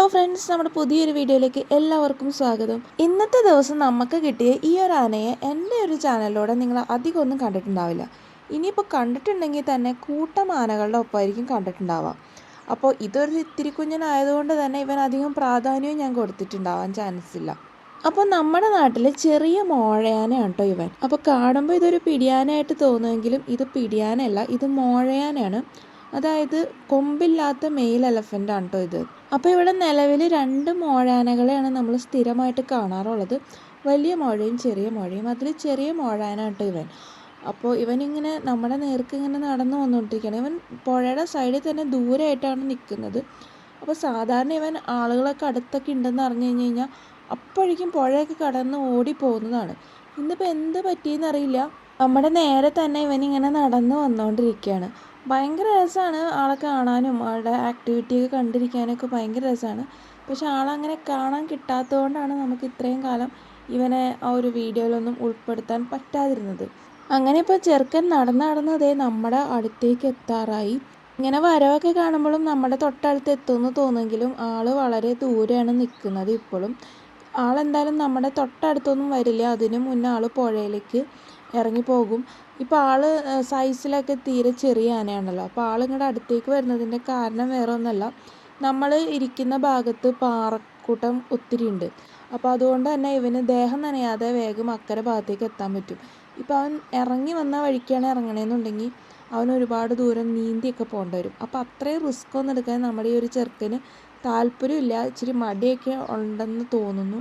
Hello friends, നമ്മുടെ പുതിയൊരു വീഡിയോയിലേക്ക് എല്ലാവർക്കും സ്വാഗതം. ഇന്നത്തെ ദിവസം നമുക്ക് കിട്ടിയ ഈ ഒരു ആനയെ എൻ്റെ ഒരു ചാനലിലൂടെ നിങ്ങൾ അധികം ഒന്നും കണ്ടിട്ടുണ്ടാവില്ല. ഇനിയിപ്പോൾ കണ്ടിട്ടുണ്ടെങ്കിൽ തന്നെ കൂട്ടം ആനകളുടെ ഒപ്പമായിരിക്കും കണ്ടിട്ടുണ്ടാവാം. അപ്പോൾ ഇതൊരു ഇത്തിരി കുഞ്ഞനായതുകൊണ്ട് തന്നെ ഇവൻ അധികം പ്രാധാന്യവും ഞാൻ കൊടുത്തിട്ടുണ്ടാവാൻ ചാൻസ് ഇല്ല. അപ്പോൾ നമ്മുടെ നാട്ടിൽ ചെറിയ മോഴയാനയാണ് കേട്ടോ ഇവൻ. അപ്പോൾ കാണുമ്പോൾ ഇതൊരു പിടിയാനായിട്ട് തോന്നുമെങ്കിലും ഇത് പിടിയാനല്ല, ഇത് മോഴയാനാണ്. അതായത് കൊമ്പില്ലാത്ത മെയിൽ എലഫൻ്റാണ് കേട്ടോ ഇത്. അപ്പോൾ ഇവിടെ നിലവിൽ 2 മോഴാനകളെയാണ് നമ്മൾ സ്ഥിരമായിട്ട് കാണാറുള്ളത്. വലിയ മോഴയും ചെറിയ മോഴയും. അതിൽ ചെറിയ മോഴാനാണ് കേട്ടോ ഇവൻ. അപ്പോൾ ഇവനിങ്ങനെ നമ്മുടെ നേർക്ക് ഇങ്ങനെ നടന്നു വന്നുകൊണ്ടിരിക്കുകയാണ്. ഇവൻ പുഴയുടെ സൈഡിൽ തന്നെ ദൂരെയായിട്ടാണ് നിൽക്കുന്നത്. അപ്പോൾ സാധാരണ ഇവൻ ആളുകളൊക്കെ അടുത്തൊക്കെ ഉണ്ടെന്ന് അറിഞ്ഞു കഴിഞ്ഞാൽ അപ്പോഴേക്കും പുഴയൊക്കെ കടന്ന് ഓടിപ്പോകുന്നതാണ്. ഇന്നിപ്പോൾ എന്ത് പറ്റിയെന്നറിയില്ല, നമ്മുടെ നേരെ തന്നെ ഇവനിങ്ങനെ നടന്ന് വന്നുകൊണ്ടിരിക്കുകയാണ്. ഭയങ്കര രസമാണ് ആളെ കാണാനും ആളുടെ ആക്ടിവിറ്റിയൊക്കെ കണ്ടിരിക്കാനൊക്കെ ഭയങ്കര രസമാണ്. പക്ഷെ ആളങ്ങനെ കാണാൻ കിട്ടാത്തതുകൊണ്ടാണ് നമുക്ക് ഇത്രയും കാലം ഇവനെ ആ ഒരു വീഡിയോയിലൊന്നും ഉൾപ്പെടുത്താൻ പറ്റാതിരുന്നത്. അങ്ങനെ ഇപ്പോൾ ചെറുക്കൻ നടന്നതേ നമ്മുടെ അടുത്തേക്ക് എത്താറായി. ഇങ്ങനെ വരവൊക്കെ കാണുമ്പോഴും നമ്മുടെ തൊട്ടടുത്ത് എത്തുമെന്ന് തോന്നുമെങ്കിലും ആൾ വളരെ ദൂരെയാണ് നിൽക്കുന്നത്. ഇപ്പോഴും ആളെന്തായാലും നമ്മുടെ തൊട്ടടുത്തൊന്നും വരില്ല. അതിനു മുന്നേ ആൾ പുഴയിലേക്ക് ഇറങ്ങിപ്പോകും. ഇപ്പോൾ ആൾ സൈസിലൊക്കെ തീരെ ചെറിയ ആനയാണല്ലോ. അപ്പോൾ ആളിങ്ങോട്ട് അടുത്തേക്ക് വരുന്നതിൻ്റെ കാരണം വേറെ ഒന്നുമല്ല, നമ്മൾ ഇരിക്കുന്ന ഭാഗത്ത് പാറക്കൂട്ടം ഒത്തിരി ഉണ്ട്. അപ്പോൾ അതുകൊണ്ട് തന്നെ ഇവന് ദേഹം നനയാതെ വേഗം അക്കരെ ഭാഗത്തേക്ക് എത്താൻ പറ്റും. ഇപ്പോൾ അവൻ ഇറങ്ങി വന്ന വഴിക്കാണ് ഇറങ്ങണമെന്നുണ്ടെങ്കിൽ അവൻ ഒരുപാട് ദൂരം നീന്തിയൊക്കെ പോകേണ്ടി വരും. അപ്പോൾ അത്രയും റിസ്ക് ഒന്നും എടുക്കാൻ നമ്മുടെ ഈ ഒരു ചെറുക്കന് താല്പര്യമില്ല, ഇച്ചിരി മടിയൊക്കെ ഉണ്ടെന്ന് തോന്നുന്നു.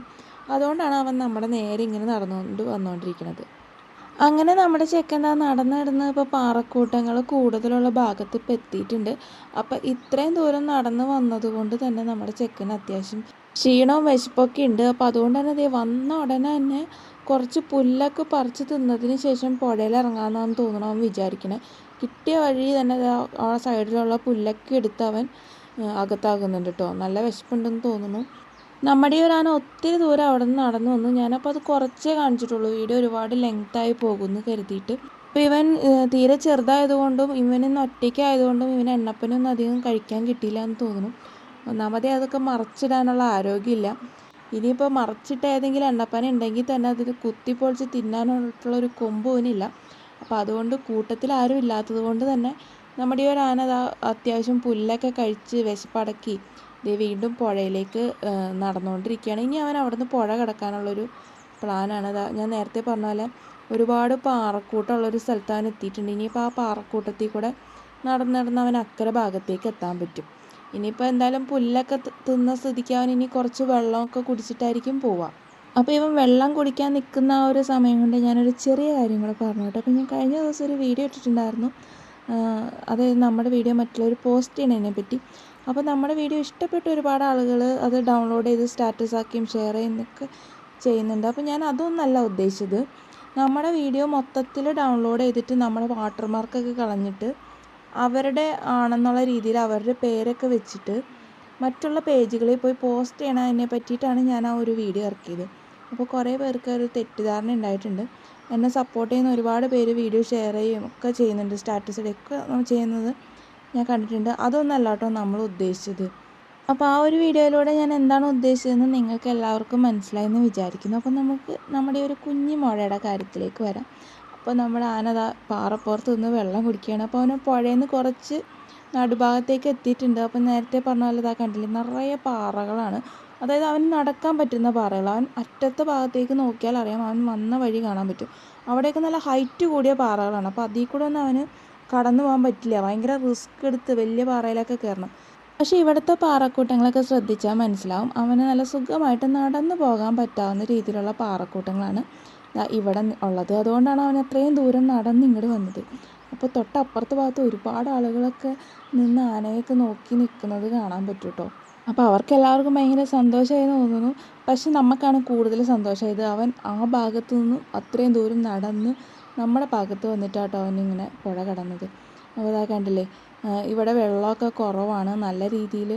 അതുകൊണ്ടാണ് അവൻ നമ്മുടെ നേരെ ഇങ്ങനെ വന്നുകൊണ്ടിരിക്കുന്നത്. അങ്ങനെ നമ്മുടെ ചെക്കൻ നടന്ന് ഇപ്പോൾ പാറക്കൂട്ടങ്ങൾ കൂടുതലുള്ള ഭാഗത്ത് ഇപ്പോൾ എത്തിയിട്ടുണ്ട്. അപ്പോൾ ഇത്രയും ദൂരം നടന്ന് വന്നതുകൊണ്ട് തന്നെ നമ്മുടെ ചെക്കന് അത്യാവശ്യം ക്ഷീണവും വിശപ്പൊക്കെ ഉണ്ട്. അപ്പോൾ അതുകൊണ്ട് തന്നെ വന്ന ഉടനെ തന്നെ കുറച്ച് പുല്ലൊക്കെ പറിച്ച് തിന്നതിന് ശേഷം പുഴയിൽ ഇറങ്ങാമെന്നാണ് തോന്നണം അവൻ വിചാരിക്കണേ. കിട്ടിയ വഴി തന്നെ ആ സൈഡിലുള്ള പുല്ലൊക്കെ എടുത്ത് അവൻ അകത്താകുന്നുണ്ട് കേട്ടോ. നല്ല വിശപ്പുണ്ടെന്ന് തോന്നുന്നു. നമ്മുടെ ഈ ഒരു ആന ഒത്തിരി ദൂരം അവിടെ നിന്ന് നടന്നു വന്നു. ഞാനപ്പോൾ അത് കുറച്ചേ കാണിച്ചിട്ടുള്ളൂ, വീഡിയോ ഒരുപാട് ലെങ്തായി പോകുമെന്ന് കരുതിയിട്ട്. അപ്പോൾ ഇവൻ തീരെ ചെറുതായതുകൊണ്ടും ഇവനിന്ന് ഒറ്റയ്ക്കായതുകൊണ്ടും ഇവന് എണ്ണപ്പനൊന്നും അധികം കഴിക്കാൻ കിട്ടിയില്ല എന്ന് തോന്നുന്നു. ഒന്നാമതേ അതൊക്കെ മറച്ചിടാനുള്ള ആരോഗ്യമില്ല. ഇനിയിപ്പോൾ മറച്ചിട്ട് ഏതെങ്കിലും എണ്ണപ്പന ഉണ്ടെങ്കിൽ തന്നെ അതിന് കുത്തിപ്പൊളിച്ച് തിന്നാനുള്ളൊരു കൊമ്പുവിനില്ല. അപ്പോൾ അതുകൊണ്ട് കൂട്ടത്തിൽ ആരും ഇല്ലാത്തത് കൊണ്ട് തന്നെ നമ്മുടെ ഈ ഒരു ആന അത്യാവശ്യം പുല്ലൊക്കെ കഴിച്ച് വിശപ്പടക്കി വീണ്ടും പുഴയിലേക്ക് നടന്നുകൊണ്ടിരിക്കുകയാണ്. ഇനി അവൻ അവിടെ നിന്ന് പുഴ കിടക്കാനുള്ളൊരു പ്ലാനാണ്. ഞാൻ നേരത്തെ പറഞ്ഞ പോലെ ഒരുപാട് പാറക്കൂട്ടമുള്ളൊരു സ്ഥലത്ത് അവൻ എത്തിയിട്ടുണ്ട്. ഇനിയിപ്പോൾ ആ പാറക്കൂട്ടത്തിൽ കൂടെ നടന്ന് അവൻ അക്കരെ ഭാഗത്തേക്ക് എത്താൻ പറ്റും. ഇനിയിപ്പോൾ എന്തായാലും പുല്ലൊക്കെ തിന്ന സ്ഥിതിക്ക് അവൻ ഇനി കുറച്ച് വെള്ളമൊക്കെ കുടിച്ചിട്ടായിരിക്കും പോവുക. അപ്പോൾ ഇവൻ വെള്ളം കുടിക്കാൻ നിൽക്കുന്ന ആ ഒരു സമയം കൊണ്ട് ഞാനൊരു ചെറിയ കാര്യം കൂടെ പറഞ്ഞു കേട്ടോ. അപ്പോൾ ഞാൻ കഴിഞ്ഞ ദിവസം ഒരു വീഡിയോ ഇട്ടിട്ടുണ്ടായിരുന്നു, അതായത് നമ്മുടെ വീഡിയോ മറ്റുള്ളവർ പോസ്റ്റ് ചെയ്യണതിനെ പറ്റി. അപ്പോൾ നമ്മുടെ വീഡിയോ ഇഷ്ടപ്പെട്ട ഒരുപാട് ആളുകൾ അത് ഡൗൺലോഡ് ചെയ്ത് സ്റ്റാറ്റസ് ആക്കിയും ഷെയർ ചെയ്യുന്നൊക്കെ ചെയ്യുന്നുണ്ട്. അപ്പോൾ ഞാൻ അതൊന്നല്ല ഉദ്ദേശിച്ചത്. നമ്മുടെ വീഡിയോ മൊത്തത്തിൽ ഡൗൺലോഡ് ചെയ്തിട്ട് നമ്മുടെ വാട്ടർമാർക്കൊക്കെ കളഞ്ഞിട്ട് അവരുടെ ആണെന്നുള്ള രീതിയിൽ അവരുടെ പേരൊക്കെ വെച്ചിട്ട് മറ്റുള്ള പേജുകളിൽ പോയി പോസ്റ്റ് ചെയ്യണതിനെ പറ്റിയിട്ടാണ് ഞാൻ ആ ഒരു വീഡിയോ ഇറക്കിയത്. അപ്പോൾ കുറേ പേർക്ക് ഒരു തെറ്റിദ്ധാരണ ഉണ്ടായിട്ടുണ്ട്. എന്നെ സപ്പോർട്ട് ചെയ്യുന്ന ഒരുപാട് പേര് വീഡിയോ ഷെയർ ചെയ്യുകയും ഒക്കെ ചെയ്യുന്നുണ്ട്, സ്റ്റാറ്റസ് ഇടുകയൊക്കെ ചെയ്യുന്നത് ഞാൻ കണ്ടിട്ടുണ്ട്. അതൊന്നല്ല കേട്ടോ നമ്മൾ ഉദ്ദേശിച്ചത്. അപ്പോൾ ആ ഒരു വീഡിയോയിലൂടെ ഞാൻ എന്താണ് ഉദ്ദേശിച്ചതെന്ന് നിങ്ങൾക്ക് എല്ലാവർക്കും മനസ്സിലായെന്ന് വിചാരിക്കുന്നു. അപ്പോൾ നമുക്ക് നമ്മുടെ ഒരു കുഞ്ഞു മുഴയുടെ കാര്യത്തിലേക്ക് വരാം. അപ്പോൾ നമ്മുടെ ആന പാറപ്പുറത്ത് നിന്ന് വെള്ളം കുടിക്കുകയാണ്. അപ്പോൾ അവന് പുഴയിൽ നിന്ന് കുറച്ച് നടുഭാഗത്തേക്ക് എത്തിയിട്ടുണ്ട്. അപ്പോൾ നേരത്തെ പറഞ്ഞ പോലെ കണ്ടില്ലേ, നിറയെ പാറകളാണ്. അതായത് അവന് നടക്കാൻ പറ്റുന്ന പാറകൾ. അവൻ അറ്റത്തെ ഭാഗത്തേക്ക് നോക്കിയാൽ അറിയാം, അവൻ വന്ന വഴി കാണാൻ പറ്റും. അവിടെയൊക്കെ നല്ല ഹൈറ്റ് കൂടിയ പാറകളാണ്. അപ്പോൾ അതിൽ കൂടെ ഒന്നും അവന് കടന്നു പോകാൻ പറ്റില്ല. ഭയങ്കര റിസ്ക് എടുത്ത് വലിയ പാറയിലൊക്കെ കയറണം. പക്ഷേ ഇവിടുത്തെ പാറക്കൂട്ടങ്ങളൊക്കെ ശ്രദ്ധിച്ചാൽ മനസ്സിലാവും, അവന് നല്ല സുഖമായിട്ട് നടന്നു പോകാൻ പറ്റാവുന്ന രീതിയിലുള്ള പാറക്കൂട്ടങ്ങളാണ് ഇവിടെ ഉള്ളത്. അതുകൊണ്ടാണ് അവൻ അത്രയും ദൂരം നടന്ന് ഇങ്ങോട്ട് വന്നത്. അപ്പോൾ തൊട്ടപ്പുറത്തെ ഭാഗത്ത് ഒരുപാട് ആളുകളൊക്കെ നിന്ന് ആനയൊക്കെ നോക്കി നിൽക്കുന്നത് കാണാൻ പറ്റും കേട്ടോ. അപ്പോൾ അവർക്ക് എല്ലാവർക്കും ഭയങ്കര സന്തോഷമായി തോന്നുന്നു. പക്ഷെ നമുക്കാണ് കൂടുതൽ സന്തോഷമായത്. അവൻ ആ ഭാഗത്തു നിന്നും അത്രയും ദൂരം നടന്ന് നമ്മുടെ ഭാഗത്ത് വന്നിട്ടാട്ടോ അവനിങ്ങനെ പുഴ കടന്നത്. അപ്പോൾ കണ്ടില്ലേ, ഇവിടെ വെള്ളമൊക്കെ കുറവാണ്. നല്ല രീതിയിൽ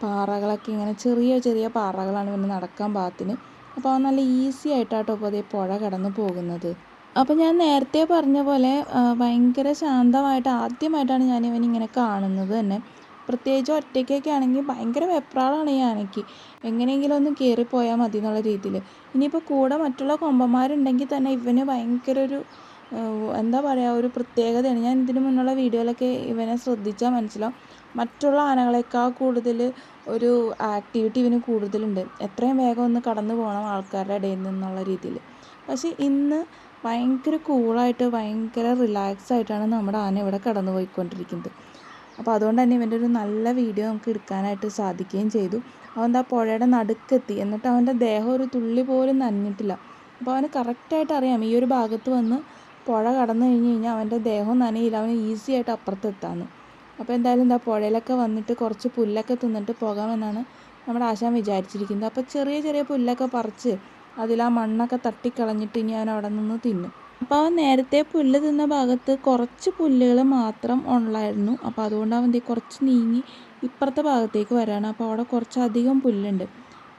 പാറകളൊക്കെ ഇങ്ങനെ ചെറിയ ചെറിയ പാറകളാണ് ഇവന് നടക്കാൻ പാകത്തിന്. അപ്പോൾ അവൻ നല്ല ഈസി ആയിട്ടാട്ടോ അപ്പോൾ അതേ പുഴ കടന്ന് പോകുന്നത്. അപ്പോൾ ഞാൻ നേരത്തെ പറഞ്ഞ പോലെ ഭയങ്കര ശാന്തമായിട്ട് ആദ്യമായിട്ടാണ് ഞാൻ ഇവനിങ്ങനെ കാണുന്നത് തന്നെ. പ്രത്യേകിച്ച് ഒറ്റയ്ക്കൊക്കെ ആണെങ്കിൽ ഭയങ്കര വെപ്രാളമാണ് ഈ ആനയ്ക്ക്. എങ്ങനെയെങ്കിലും ഒന്ന് കയറിപ്പോയാൽ മതി എന്നുള്ള രീതിയിൽ. ഇനിയിപ്പോൾ കൂടെ മറ്റുള്ള കൊമ്പന്മാരുണ്ടെങ്കിൽ തന്നെ ഇവന് ഭയങ്കര ഒരു എന്താ പറയുക, ഒരു പ്രത്യേകതയാണ്. ഞാൻ ഇതിന് മുന്നുള്ള വീഡിയോയിലൊക്കെ ഇവനെ ശ്രദ്ധിച്ചാൽ മനസ്സിലാവും. മറ്റുള്ള ആനകളെക്കാൾ കൂടുതൽ ഒരു ആക്ടിവിറ്റി ഇവന് കൂടുതലുണ്ട്. എത്രയും വേഗം ഒന്ന് കടന്നു പോകണം ആൾക്കാരുടെ ഇടയിൽ നിന്നുള്ള രീതിയിൽ. പക്ഷേ ഇന്ന് ഭയങ്കര കൂളായിട്ട് ഭയങ്കര റിലാക്സ് ആയിട്ടാണ് നമ്മുടെ ആന ഇവിടെ കടന്നു പോയിക്കൊണ്ടിരിക്കുന്നത്. അപ്പോൾ അതുകൊണ്ട് തന്നെ ഇവൻ്റെ ഒരു നല്ല വീഡിയോ നമുക്ക് എടുക്കാനായിട്ട് സാധിക്കുകയും ചെയ്തു. അവൻ എന്താ പുഴയുടെ നടുക്കെത്തി, എന്നിട്ട് അവൻ്റെ ദേഹം ഒരു തുള്ളി പോലും നനഞ്ഞിട്ടില്ല. അപ്പോൾ അവന് കറക്റ്റായിട്ട് അറിയാം ഈ ഒരു ഭാഗത്ത് വന്ന് പുഴ കടന്നു കഴിഞ്ഞ് കഴിഞ്ഞാൽ അവൻ്റെ ദേഹം നനയില്ല, അവന് ഈസി ആയിട്ട് അപ്പുറത്തെത്താമെന്ന്. അപ്പോൾ എന്തായാലും എന്താ പുഴയിലൊക്കെ വന്നിട്ട് കുറച്ച് പുല്ലൊക്കെ തിന്നിട്ട് പോകാമെന്നാണ് നമ്മുടെ ആശാൻ വിചാരിച്ചിരിക്കുന്നത്. അപ്പോൾ ചെറിയ ചെറിയ പുല്ലൊക്കെ പറിച്ച് അതിൽ ആ മണ്ണൊക്കെ തട്ടിക്കളഞ്ഞിട്ട് ഇനി അവൻ അവിടെ നിന്ന് തിന്നും. അപ്പോൾ അവൻ നേരത്തെ പുല്ല് തിന്ന ഭാഗത്ത് കുറച്ച് പുല്ലുകൾ മാത്രം ഉള്ളായിരുന്നു. അപ്പോൾ അതുകൊണ്ട് അവൻ കുറച്ച് നീങ്ങി ഇപ്പുറത്തെ ഭാഗത്തേക്ക് വരാണ്. അപ്പോൾ അവിടെ കുറച്ചധികം പുല്ലുണ്ട്.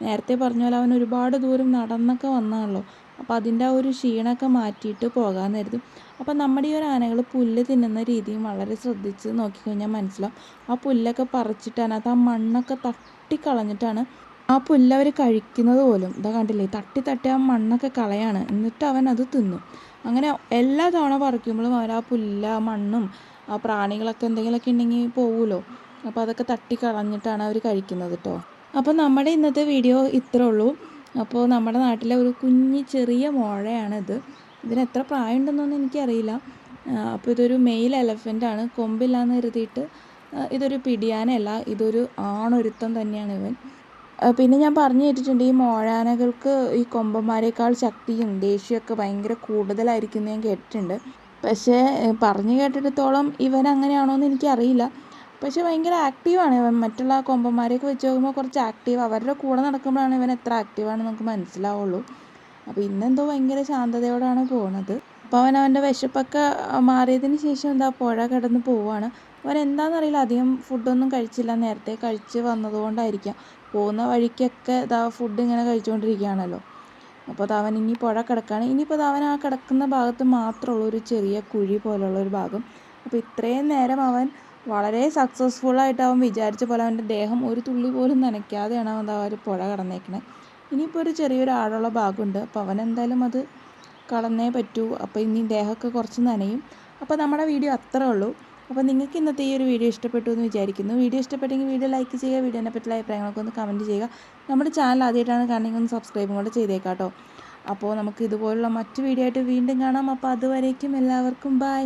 നേരത്തെ പറഞ്ഞ പോലെ അവൻ ഒരുപാട് ദൂരം നടന്നൊക്കെ വന്നാണല്ലോ. അപ്പോൾ അതിൻ്റെ ആ ഒരു ക്ഷീണമൊക്കെ മാറ്റിയിട്ട് പോകാമെന്ന് കരുതും. അപ്പോൾ നമ്മുടെ ഈ ഒരു ആനകൾ പുല്ല് തിന്നുന്ന രീതിയും വളരെ ശ്രദ്ധിച്ച് നോക്കിക്കഴിഞ്ഞാൽ മനസ്സിലാവും. ആ പുല്ലൊക്കെ പറിച്ചിട്ട് അതിനകത്ത് ആ മണ്ണൊക്കെ തട്ടിക്കളഞ്ഞിട്ടാണ് ആ പുല്ല് അവർ കഴിക്കുന്നത് പോലും. ഇതാ കണ്ടില്ലേ, തട്ടി തട്ടി ആ മണ്ണൊക്കെ കളയാണ്, എന്നിട്ട് അവൻ അത് തിന്നും. അങ്ങനെ എല്ലാ തവണ പറിക്കുമ്പോഴും അവർ ആ പുല്ല്, ആ മണ്ണും ആ പ്രാണികളൊക്കെ എന്തെങ്കിലുമൊക്കെ ഉണ്ടെങ്കിൽ പോവുമല്ലോ, അപ്പോൾ അതൊക്കെ തട്ടി കളഞ്ഞിട്ടാണ് അവർ കഴിക്കുന്നത് കേട്ടോ. അപ്പോൾ നമ്മുടെ ഇന്നത്തെ വീഡിയോ ഇത്രേ ഉള്ളൂ. അപ്പോൾ നമ്മുടെ നാട്ടിലെ ഒരു കുഞ്ഞ് ചെറിയ മോഴയാണിത്. ഇതിന് എത്ര പ്രായമുണ്ടെന്നൊന്നും എനിക്കറിയില്ല. അപ്പോൾ ഇതൊരു മെയിൽ എലഫൻ്റാണ്. കൊമ്പില്ലാന്ന് കരുതിയിട്ട് ഇതൊരു പിടിയാനയല്ല, ഇതൊരു ആണൊരുത്തം തന്നെയാണ് ഇവൻ. പിന്നെ ഞാൻ പറഞ്ഞു കേട്ടിട്ടുണ്ട് ഈ മോഴാനകൾക്ക് ഈ കൊമ്പന്മാരെക്കാൾ ശക്തിയും ദേഷ്യമൊക്കെ ഭയങ്കര കൂടുതലായിരിക്കും എന്ന് ഞാൻ കേട്ടിട്ടുണ്ട്. പക്ഷേ പറഞ്ഞു കേട്ടിടത്തോളം ഇവൻ അങ്ങനെയാണോ എന്ന് എനിക്കറിയില്ല. പക്ഷേ ഭയങ്കര ആക്റ്റീവാണ് ഇവൻ. മറ്റുള്ള കൊമ്പന്മാരെയൊക്കെ വെച്ച് നോക്കുമ്പോൾ കുറച്ച് ആക്റ്റീവ്. അവരുടെ കൂടെ നടക്കുമ്പോഴാണ് ഇവൻ എത്ര ആക്റ്റീവാണെന്ന് നമുക്ക് മനസ്സിലാവുള്ളൂ. അപ്പോൾ ഇന്നെന്തോ ഭയങ്കര ശാന്തതയോടാണ് പോകുന്നത്. അപ്പോൾ അവൻ അവൻ്റെ വിശപ്പൊക്കെ മാറിയതിന് ശേഷം എന്താ പുഴ കടന്ന് പോവുകയാണ്. അവൻ എന്താണെന്നറിയില്ല, അധികം ഫുഡൊന്നും കഴിച്ചില്ല. നേരത്തെ കഴിച്ച് വന്നതുകൊണ്ടായിരിക്കാം. പോകുന്ന വഴിക്കൊക്കെ ഇതാ ഫുഡ് ഇങ്ങനെ കഴിച്ചുകൊണ്ടിരിക്കുകയാണല്ലോ. അപ്പോൾ അത് അവൻ ഇനി പുഴ കിടക്കുകയാണ്. ഇനിയിപ്പോൾ അവൻ ആ കിടക്കുന്ന ഭാഗത്ത് മാത്രമുള്ള ഒരു ചെറിയ കുഴി പോലുള്ളൊരു ഭാഗം. അപ്പോൾ ഇത്രയും നേരം അവൻ വളരെ സക്സസ്ഫുള്ളായിട്ട് അവൻ വിചാരിച്ച പോലെ അവൻ്റെ ദേഹം ഒരു തുള്ളി പോലും നനയ്ക്കാതെയാണ് അവൻ ആ ഒരു പുഴ കടന്നേക്കണേ. ഇനിയിപ്പോൾ ഒരു ചെറിയൊരു ആഴമുള്ള ഭാഗമുണ്ട്. അപ്പോൾ അവൻ എന്തായാലും അത് കടന്നേ പറ്റൂ. അപ്പോൾ ഇനി ദേഹമൊക്കെ കുറച്ച് നനയും. അപ്പോൾ നമ്മുടെ വീഡിയോ അത്രേ ഉള്ളൂ. അപ്പോൾ നിങ്ങൾക്ക് ഇന്നത്തെ ഈ ഒരു വീഡിയോ ഇഷ്ടപ്പെട്ടു എന്ന് വിചാരിക്കുന്നു. വീഡിയോ ഇഷ്ടപ്പെട്ടെങ്കിൽ വീഡിയോ ലൈക്ക് ചെയ്യുക. വീഡിയോനെ പറ്റിയുള്ള അഭിപ്രായങ്ങളൊക്കെ ഒന്ന് കമൻറ്റ് ചെയ്യുക. നമ്മുടെ ചാനൽ ആദ്യമായിട്ടാണ് കാണണമെങ്കിൽ ഒന്ന് സബ്സ്ക്രൈബും കൂടെ ചെയ്തേക്കാം കേട്ടോ. അപ്പോൾ നമുക്ക് ഇതുപോലുള്ള മറ്റു വീഡിയോ ആയിട്ട് വീണ്ടും കാണാം. അപ്പോൾ അതുവരേക്കും എല്ലാവർക്കും ബൈ.